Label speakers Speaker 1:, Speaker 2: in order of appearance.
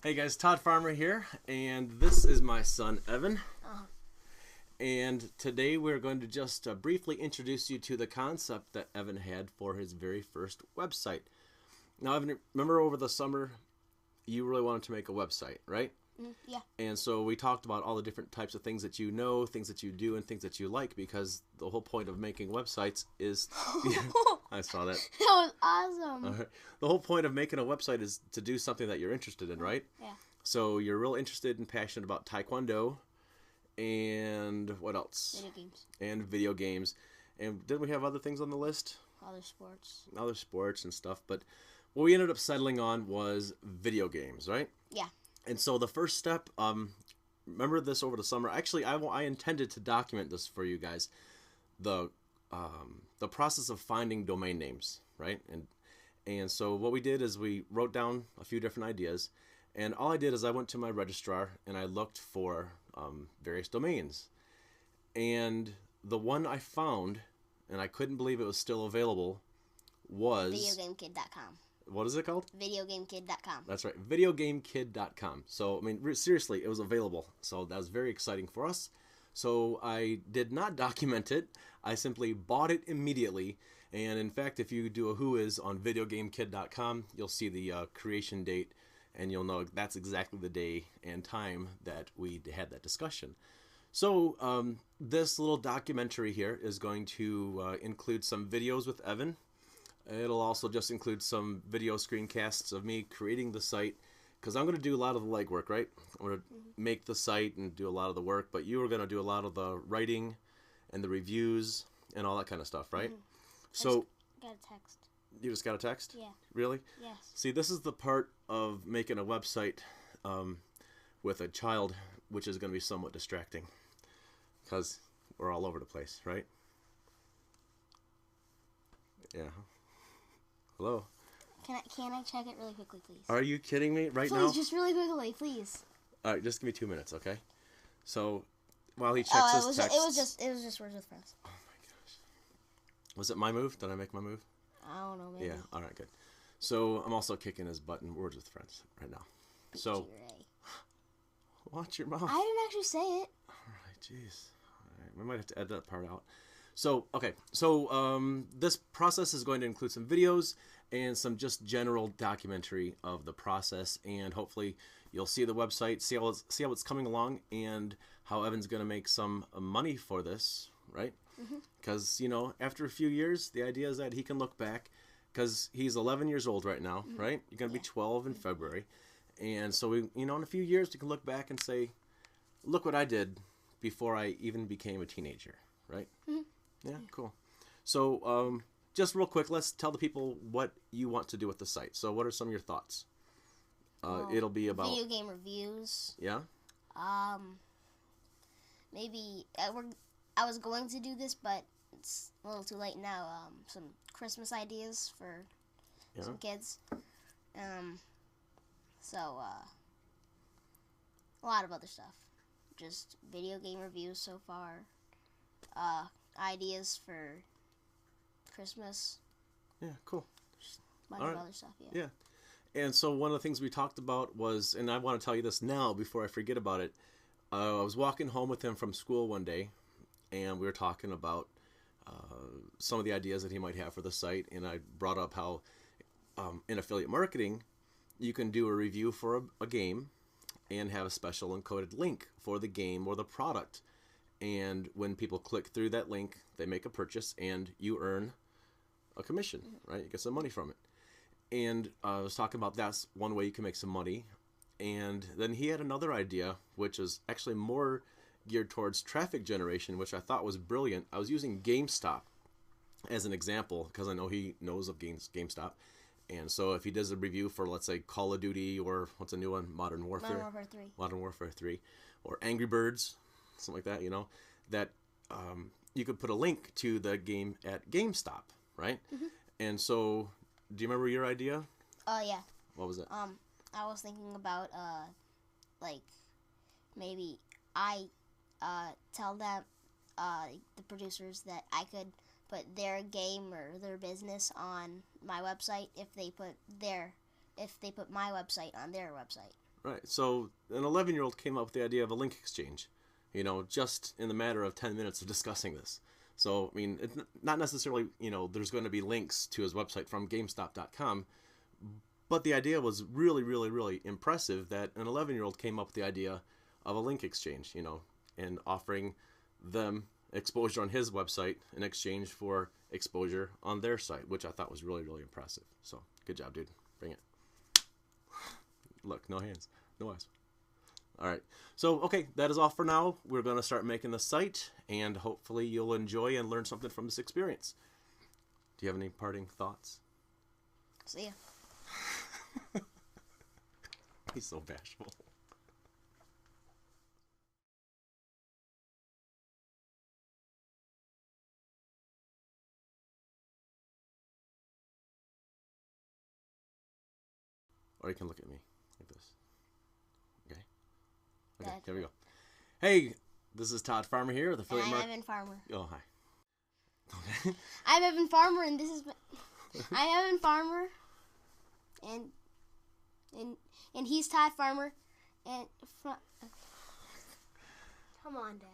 Speaker 1: Hey guys, Todd Farmer here, and this is my son Evan. And today we're going to just briefly introduce you to the concept that Evan had for his very first website. Now, Evan, remember over the summer you really wanted to make a website, right?
Speaker 2: Yeah.
Speaker 1: And so we talked about all the different types of things that you know, things that you do, and things that you like, because the whole point of making websites is... I saw that.
Speaker 2: That was awesome.
Speaker 1: All right. The whole point of making a website is to do something that you're interested in, right?
Speaker 2: Yeah.
Speaker 1: So you're real interested and passionate about Taekwondo, and what else?
Speaker 2: Video games.
Speaker 1: And video games. And didn't we have other things on the list?
Speaker 2: Other sports.
Speaker 1: Other sports and stuff. But what we ended up settling on was video games, right?
Speaker 2: Yeah.
Speaker 1: And so the first step, remember this over the summer. Actually, I intended to document this for you guys. The process of finding domain names, right? And so what we did is we wrote down a few different ideas. And all I did is I went to my registrar and I looked for various domains. And the one I found, and I couldn't believe it was still available, was...
Speaker 2: VideoGameKid.com.
Speaker 1: What is it called?
Speaker 2: VideoGameKid.com.
Speaker 1: That's right, VideoGameKid.com. So, I mean, seriously, it was available. So that was very exciting for us. So I did not document it. I simply bought it immediately. And in fact, if you do a whois on VideoGameKid.com, you'll see the creation date, and you'll know that's exactly the day and time that we had that discussion. So this little documentary here is going to include some videos with Evan. It'll also just include some video screencasts of me creating the site, because I'm going to do a lot of the legwork, right? I'm going to make the site and do a lot of the work, but you are going to do a lot of the writing and the reviews and all that kind of stuff, right? So
Speaker 2: I got a text.
Speaker 1: You just got a text?
Speaker 2: Yeah.
Speaker 1: Really?
Speaker 2: Yes.
Speaker 1: See, this is the part of making a website with a child, which is going to be somewhat distracting, because we're all over the place, right? Yeah. Hello?
Speaker 2: Can I check it really quickly, please?
Speaker 1: Are you kidding me right
Speaker 2: please,
Speaker 1: now?
Speaker 2: Please, just really quickly, please.
Speaker 1: All right, just give me 2 minutes, okay? So, while he checks his texts...
Speaker 2: It was just Words with Friends.
Speaker 1: Oh my gosh. Was it my move? Did I make my move?
Speaker 2: I don't know, maybe.
Speaker 1: Yeah, all right, good. So, I'm also kicking his butt in Words with Friends right now. So, watch your mouth.
Speaker 2: I didn't actually say it.
Speaker 1: All right, jeez. All right, we might have to edit that part out. So, okay. So, this process is going to include some videos and some just general documentary of the process, and hopefully you'll see the website, see how it's coming along, and how Evan's going to make some money for this, right? Because, you know, after a few years, the idea is that he can look back, because he's 11 years old right now, right? You're going to be 12 in February. And so, in a few years, you can look back and say, look what I did before I even became a teenager, right? Yeah, cool. So, just real quick, let's tell the people what you want to do with the site. So, what are some of your thoughts? It'll be about...
Speaker 2: Video game reviews.
Speaker 1: Yeah?
Speaker 2: Maybe... I was going to do this, but it's a little too late now. Some Christmas ideas for some kids. So, a lot of other stuff. Just video game reviews so far. Ideas for Christmas.
Speaker 1: Yeah, cool.
Speaker 2: Just a bunch of other stuff,
Speaker 1: yeah. And so one of the things we talked about was, and I want to tell you this now before I forget about it, I was walking home with him from school one day, and we were talking about some of the ideas that he might have for the site, and I brought up how in affiliate marketing, you can do a review for a game and have a special encoded link for the game or the product. And when people click through that link, they make a purchase, and you earn a commission, right? You get some money from it. And I was talking about that's one way you can make some money. And then he had another idea, which is actually more geared towards traffic generation, which I thought was brilliant. I was using GameStop as an example, because I know he knows of GameStop. And so if he does a review for, let's say, Call of Duty, or what's a new one? Modern Warfare. Modern Warfare 3. Or Angry Birds, something like that, that you could put a link to the game at GameStop, right? And so, do you remember your idea?
Speaker 2: Yeah.
Speaker 1: What was it?
Speaker 2: I was thinking about, like, maybe I tell them, the producers, that I could put their game or their business on my website if they put my website on their website.
Speaker 1: Right. So an 11-year-old came up with the idea of a link exchange, just in the matter of 10 minutes of discussing this. So, I mean, it's not necessarily, there's going to be links to his website from GameStop.com, but the idea was really, really, really impressive that an 11-year-old came up with the idea of a link exchange, and offering them exposure on his website in exchange for exposure on their site, which I thought was really, really impressive. So, good job, dude. Bring it. Look, no hands, no eyes. All right. So, okay, that is all for now. We're going to start making the site, and hopefully you'll enjoy and learn something from this experience. Do you have any parting thoughts?
Speaker 2: See ya.
Speaker 1: He's so bashful. Or you can look at me like this. Okay. Okay,
Speaker 2: Dad.
Speaker 1: here we go. Hey, this is Todd Farmer here with
Speaker 2: And
Speaker 1: Affiliate
Speaker 2: I'm
Speaker 1: Marketing.
Speaker 2: Evan Farmer.
Speaker 1: Oh, hi. Okay.
Speaker 2: I'm Evan Farmer, and this is I'm Evan Farmer, and he's Todd Farmer, and come on, Dad.